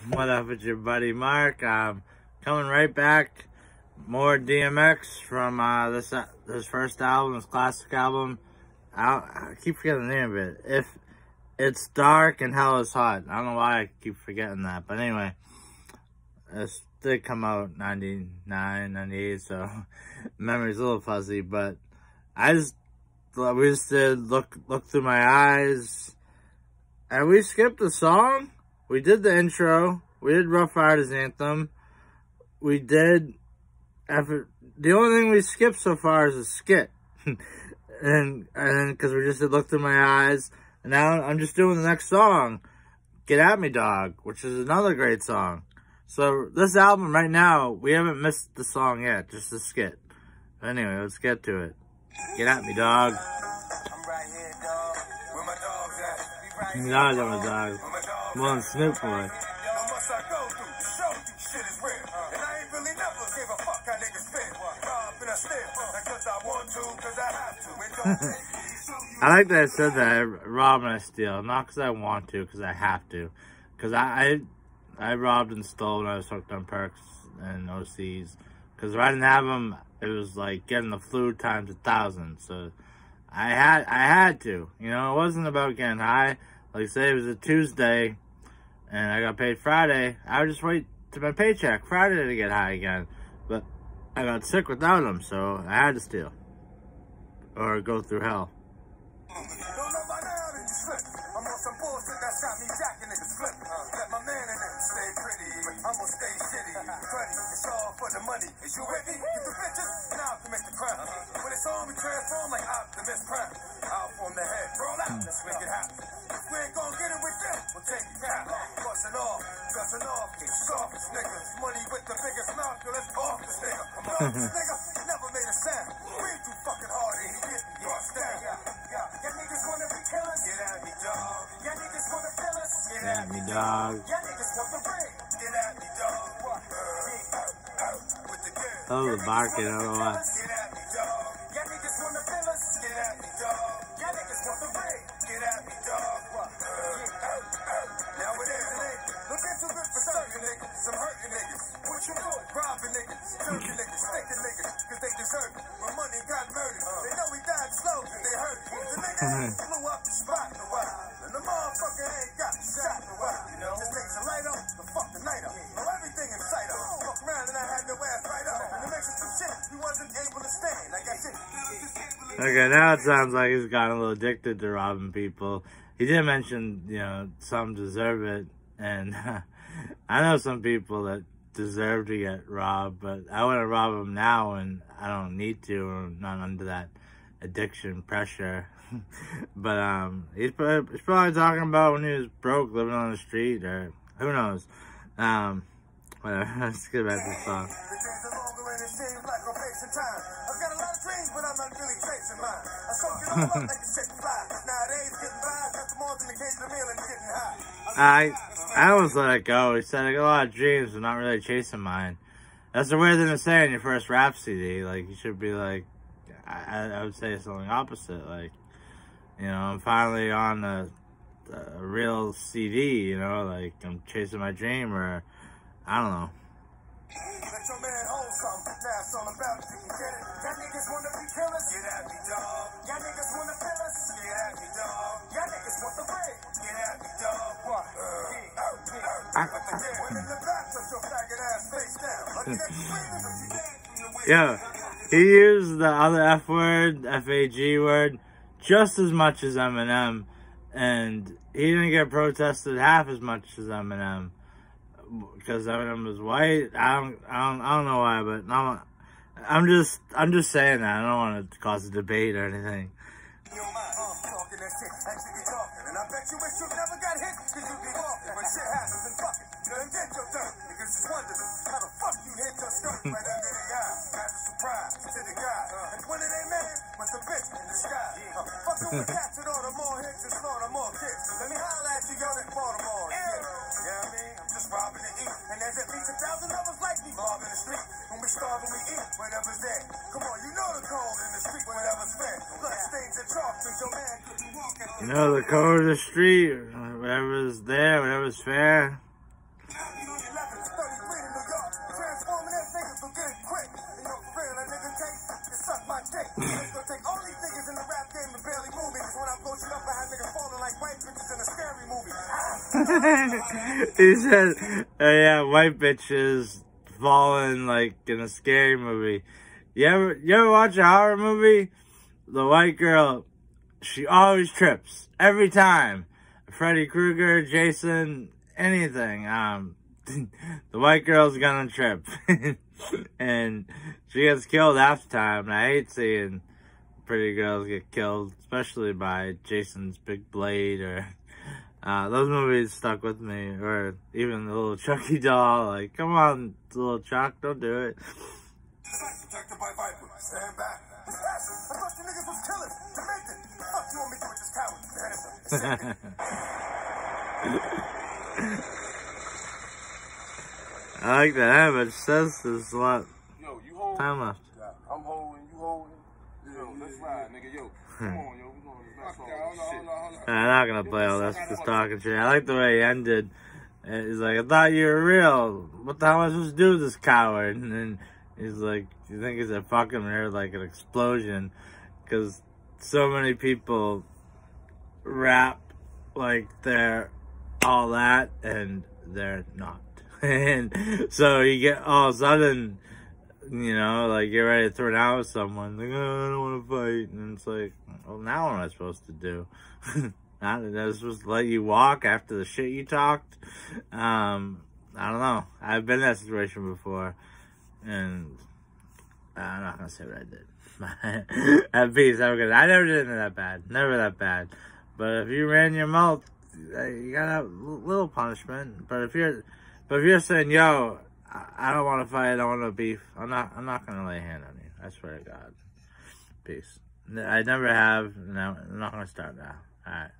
What up with your buddy Mark? Coming right back. More DMX from this first album, this classic album. I keep forgetting the name of it. If It's Dark and Hell is Hot. I don't know why I keep forgetting that. But anyway, this did come out 99, 98, so memory's a little fuzzy. But we just did look through my eyes. And we skipped a song. We did the intro. We did Rough Riders Anthem. We did... the only thing we skipped so far is a skit. and then, because we just did Look Through My Eyes. And now I'm just doing the next song, Get At Me Dog, which is another great song. So this album right now, we haven't missed the song yet, just the skit. But anyway, let's get to it. Get At Me Dog. I'm right here, dog. Where my dogs at? You know I'm a dog. Well, and Snoop Boy. What must I go through to show you shit is real? And I ain't really never gave a fuck how niggas feel. Rob and I steal, not cause I want to, cause I have to. It don't take me. I like that I said that, rob and I steal. Not because I want to, because I have to. Because I robbed and stole when I was hooked on perks and OCs. Because if I didn't have them, it was like getting the flu times 1,000. So I had to. You know, it wasn't about getting high. Like say it was a Tuesday and I got paid Friday. I would just wait to my paycheck Friday to get high again. But I got sick without them, so I had to steal. Or go through hell. Don't know by now that you slip. I'm on some bullshit that's got me jacking niggas flip. Let my man in it stay pretty. I'm gonna stay shitty. Buddy, it's all for the money. Is you with me? Get the bitches, now I can make the crap. When it's on, we transform like Optimus Prime. Out from the head, roll out, let's make it happen. If we ain't gonna get it with them, we'll take it down. Bustin' off, dustin' off, softest niggas. Money with the biggest mouth, yo, let's off this nigga. I'm off this nigga, never made a sound. Way too fucking hard and he didn't get stand. Y'all niggas wanna be killers? Get at me, dog. Y'all niggas wanna kill us? Get at me, dog. Y'all niggas want the ring? Get at me, dog. With the girl. Oh, the barking, I don't know what. Get at me, dog. Y'all niggas wanna kill us? Get at me, dog. Y'all niggas want the ring? Get at me, dog. Now it is today. Look into good for certain niggas. Some hurting niggas. What you doing? Robbing niggas. Turking niggas. Sticking niggas. Cause they deserve it. When money got murdered. They know we died slow cause they hurt it. The nigga blew up the spot in a while. And the motherfucker ain't got shot in a while. You know? Just takes a light up. The fuck the night up. Know everything in sight up. Fuck around and I had no ass right up. And it makes us some shit we wasn't able to stand. Like I said. Okay, now it sounds like he's gotten a little addicted to robbing people. He did mention, you know, some deserve it. And I know some people that deserve to get robbed, but I want to rob them now and I don't need to, or I'm not under that addiction pressure. But he's probably talking about when he was broke, living on the street, or who knows. Whatever. Let's get back to the song. The days are longer and it seems like I'm facing time. I've got a lot of dreams, but I'm not really chasing mine. I soak it all up like a shit fly. Nowadays, getting by, got the more than the case of the meal and getting high. I almost let it go. He said I got a lot of dreams, but not really chasing mine. That's a weird thing to say in your first rap CD. Like, you should be like, I would say something opposite. Like, you know, I'm finally on a real CD, you know, like I'm chasing my dream, or I don't know. Let your man hold something. Now it's all about it. You can get it. Y'all niggas wanna be killers? Get at me, dog. Y'all niggas wanna kill us? Get at me, dog. Y'all niggas want the ring? Get at me, dog. What? When in the back, put your faggot ass face down. Yeah, he used the other F word, F-A-G word, just as much as Eminem, and he didn't get protested half as much as Eminem. Because Eminem was white. I don't know why, but no, I'm just saying that. I don't want to cause a debate or anything. Talking that shit, actually talking, and I bet you wish you never got hit, cause you be walking when shit happens and fucking. You done did your dirt, because just wondering how the fuck you hit your skirt right under the eye. As a surprise to the guy, and when it ain't man, was a bitch in the sky. Fucking with cats with all the more hits and slaughter more kids. Let me holler at you, y'all in Baltimore. Yeah, you know what I mean? I'm just robbing to eat, and there's at least 1,000 others like me mobbing the street. When we starve and we eat, whatever's there. Come on, you know the code in the street, whatever's fair. Blood stains and chalk, since your man couldn't walk in. You know the code of the street, whatever's there, whatever's fair. cake. It's gonna take all these niggas in the rap game to barely move me. When I blow shit up, I have niggas falling like white bitches in a scary movie. He said, yeah, white bitches falling like in a scary movie. You ever watch a horror movie? The white girl, she always trips. Every time. Freddy Krueger, Jason, anything. The white girl's gonna trip. And she gets killed half the time. And I hate seeing pretty girls get killed, especially by Jason's big blade or those movies stuck with me. Or even the little Chucky doll. Like, come on, little Chuck, don't do it. Protected by Viper. Stand back. I thought you niggas was killers. Demented. Fuck you want me to do with this coward? I like that, but it says there's a lot Yo, you hold. time left. Yeah, I'm holding, you holding. Yo, let's ride, nigga. Yo, come on, yo. We going to this next I'm not gonna play all this, just talking shit. I like the way he ended. He's like, I thought you were real. What the hell am I supposed to do with this coward? And then he's like, you think he's a fucking heard like an explosion? Because so many people rap like they're all that, and they're not. And so you get all of a sudden, you know, like you're ready to throw it out with someone. Like, oh, I don't want to fight. And it's like, well, now what am I supposed to do? I was supposed to let you walk after the shit you talked. I don't know. I've been in that situation before. And I'm not going to say what I did. At peace. Have a good. I never did anything that bad. Never that bad. But if you ran your mouth, you got to have a little punishment. But if you're saying, yo, I don't want to fight, I don't want to beef, I'm not going to lay a hand on you. I swear to God. Peace. I never have, and I'm not going to start now. All right.